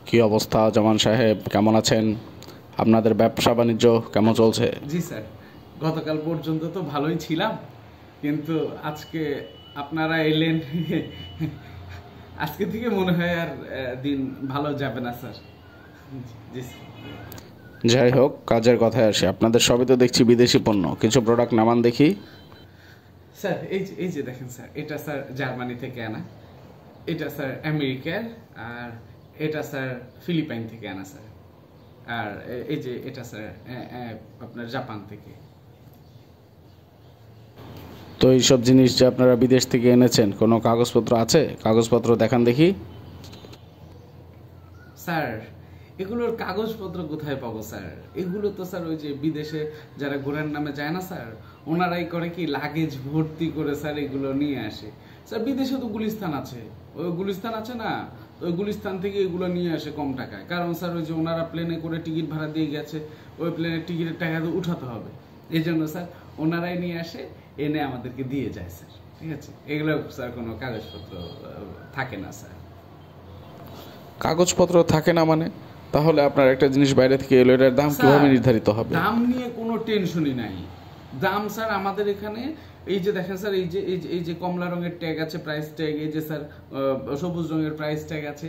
কি অবস্থা জামান সাহেব, কেমন আছেন? আপনাদের ব্যবসা বাণিজ্য কেমন চলছে? জি স্যার, গতকাল পর্যন্ত তো ভালোই ছিলাম, কিন্তু আজকে আপনারা এলেন। আজকে থেকে মনে হয় আর দিন ভালো যাবে না স্যার। জি স্যার। যাই হোক, কাজের কথায় আসি। আপনাদের সবই তো দেখছি বিদেশি পণ্য, কিছু প্রোডাক্ট নামান দেখি। স্যার এই যে দেখেন স্যার, এটা স্যার জার্মানি থেকে আনা, এটা স্যার আমেরিকার, আর এটা স্যার ফিলিপাইন থেকে আনা স্যার, আর এই যে এটা স্যার আপনার জাপান থেকে। তো এইসব জিনিস যে আপনারা বিদেশ থেকে এনেছেন, কোনো কাগজপত্র আছে? কাগজপত্র দেখান দেখি। স্যার এগুলোর কাগজপত্র কোথায় পাবো স্যার? এগুলো তো স্যার ওই যে বিদেশে যারা ঘোরার নামে যায় না স্যার, ওনারাই করে কি লাগেজ ভর্তি করে স্যার এগুলো নিয়ে আসে। স্যার বিদেশে তো গুলিস্তান আছে, ওই গুলিস্তান আছে না, ওই গুলিস্তান থেকে এগুলো নিয়ে আসে কম টাকায়। কারণ স্যার ওই যে ওনারা প্লেনে করে টিকিট ভাড়া দিয়ে গেছে, ওই প্লেনের টিকিটের টাকা তো উঠাতে হবে, এই জন্য স্যার ওনারাই নিয়ে আসে, এনে আমাদেরকে দিয়ে যায় স্যার। ঠিক আছে, এগুলো স্যার কোনো কাগজপত্র থাকে না স্যার। কাগজপত্র থাকে না মানে? তাহলে আপনার একটা জিনিস বাইরে থেকে এলো, এটার দাম কিভাবে নির্ধারিত হবে? দাম নিয়ে কোনো টেনশনই নাই। দাম স্যার আমাদের এখানে এই যে দেখেন স্যার, এই যে কমলা রঙের ট্যাগ আছে, প্রাইস ট্যাগ, এই যে স্যার সবুজ রঙের প্রাইস ট্যাগ আছে,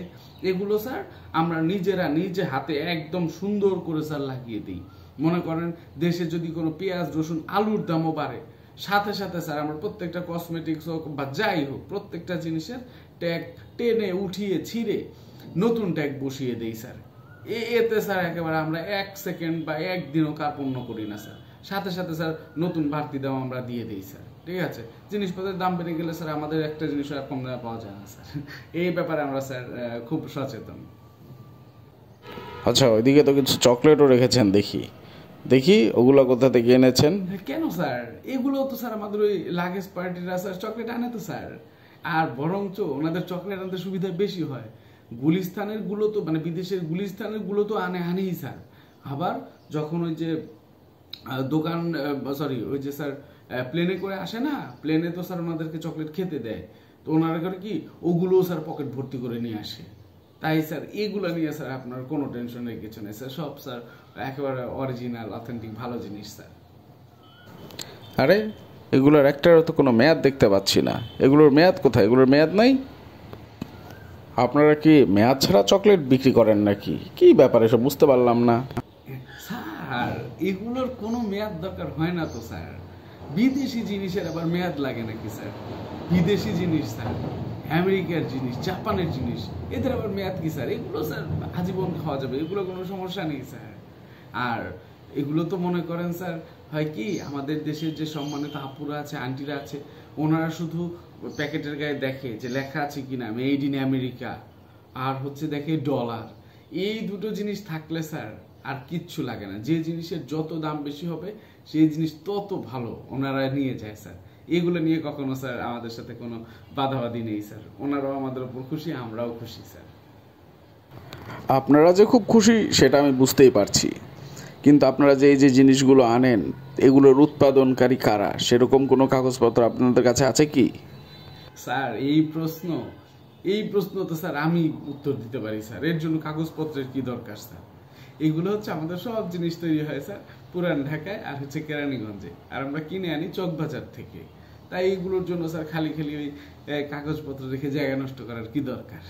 এগুলো স্যার আমরা নিজেরা নিজে হাতে একদম সুন্দর করে স্যার লাগিয়ে দিই। মনে করেন দেশে যদি কোনো পেঁয়াজ রসুন আলুর দামও বাড়ে, সাথে সাথে স্যার আমরা প্রত্যেকটা কসমেটিক্স হোক বা যাই হোক, প্রত্যেকটা জিনিসের ট্যাগ টেনে উঠিয়ে ছিঁড়ে নতুন ট্যাগ বসিয়ে দেই স্যার। এতে স্যার একেবারে আমরা 1 সেকেন্ড বা একদিনও কার্পণ্য করি না স্যার, সাথে সাথে স্যার নতুন বাড়তি দাম আমরা দিয়ে দিই স্যার। ঠিক আছে, জিনিসপত্রের দাম বেড়ে গেলে স্যার আমাদের একটা জিনিস আর কম দামে পাওয়া যায় না স্যার। এই ব্যাপারে আমরা স্যার খুব সচেতন। আচ্ছা, ওইদিকে তো কিছু চকলেটও রেখেছেন দেখি। দেখি ওগুলো কোথা থেকে এনেছেন? কেন স্যার? এগুলো তো স্যার আমাদের ওই লাগেজ পার্টিরা স্যার চকলেট আনে তো স্যার, আর বরঞ্চ ওনাদের চকলেট আনতে সুবিধা বেশি হয়। গুলিস্তানের গুলো তো মানে বিদেশের গুলিস্তানের গুলো তো আনেই স্যার। আবার যখন ওই যে দোকান, সরি ওই যে স্যার প্লেনে করে আসে না, প্লেনে তো স্যার ওনাদেরকে চকলেট খেতে দেয়, তো ওনারা করে কি ওগুলোও স্যার পকেট ভর্তি করে নিয়ে আসে। তাই স্যার এগুলো নিয়ে স্যার আপনার কোনো টেনশনের কিছু নেই স্যার, সব স্যার একেবারে অরিজিনাল অথেন্টিক ভালো জিনিস স্যার। আরে, এগুলোর একটারও তো কোনো মেয়াদ দেখতে পাচ্ছি না। এগুলোর মেয়াদ কোথায়? এগুলোর মেয়াদ নাই? আপনারা কি মেয়াদ ছাড়া চকলেট বিক্রি করেন নাকি? কি ব্যাপার, এসব বুঝতে পারলাম না। স্যার এগুলোর কোনো মেয়াদ দরকার হয় না তো স্যার, বিদেশি জিনিসের আবার মেয়াদ লাগে নাকি স্যার? বিদেশি জিনিস স্যার, আমেরিকার জিনিস, জাপানের জিনিস, এদের আবার মেয়াদ কি স্যার? এগুলো স্যার আজীবন খাওয়া যাবে, এগুলো কোনো সমস্যা নেই স্যার। আর এগুলো তো মনে করেন স্যার হয় কি, আমাদের দেশের যে সম্মানিত আপুরা আছে, আন্টিরা আছে, ওনারা শুধু প্যাকেটের গায়ে দেখে যে লেখা আছে কিনা মেড ইন আমেরিকা, আর হচ্ছে দেখে ডলার। এই দুটো জিনিস থাকলে স্যার আর কিচ্ছু লাগে না। যে জিনিসের যত দাম বেশি হবে সেই জিনিস তত ভালো ওনারা নিয়ে যায় স্যার। এগুলো নিয়ে কখনো স্যার আমাদের সাথে কোনো বাধাবাধি নেই স্যার, ওনারাও আমাদের উপর খুশি, আমরাও খুশি স্যার। আপনারা যে খুব খুশি সেটা আমি বুঝতেই পারছি, কিন্তু আপনারা যে এই যে জিনিসগুলো আনেন, এগুলোর উৎপাদনকারী কারা, সেরকম কোনো কাগজপত্র আপনাদের কাছে আছে কি? স্যার এই প্রশ্ন তো স্যার আমি উত্তর দিতে পারি স্যার, এর জন্য কাগজপত্রের কি দরকার স্যার? এগুলো হচ্ছে আমাদের সব জিনিস তৈরি হয় স্যার পুরান ঢাকায় আর হচ্ছে কেরানীগঞ্জে, আর আমরা কিনে আনি চকবাজার থেকে। তাই এইগুলোর জন্য স্যার খালি খালি ওই কাগজপত্র রেখে জায়গা নষ্ট করার কি দরকার?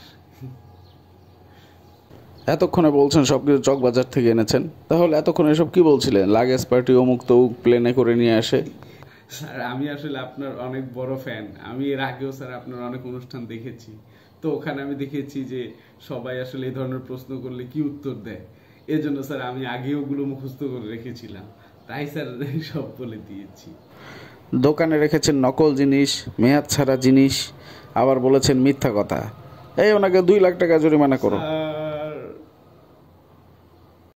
এতক্ষণে বলছেন সব কিছু চকবাজার থেকে এনেছেন, তাহলে এতক্ষণে এসব কি বলছিলেন? লাগেজ পার্টি অমুক তমুক প্লেনে করে নিয়ে আসে। স্যার আমি আসলে আপনার অনেক বড় ফ্যান, আমি এর আগেও স্যার আপনার অনেক অনুষ্ঠান দেখেছি, তো ওখানে আমি দেখেছি যে সবাই আসলে এই ধরনের প্রশ্ন করলে কি উত্তর দেয়, এই জন্য স্যার আমি আগে ওগুলো মুখস্থ করে রেখেছিলাম, তাই স্যার সব বলে দিয়েছি। দোকানে রেখেছেন নকল জিনিস, মেয়াদ ছাড়া জিনিস, আবার বলেছেন মিথ্যা কথা। এই ওনাকে 2 লাখ টাকা জরিমানা করো।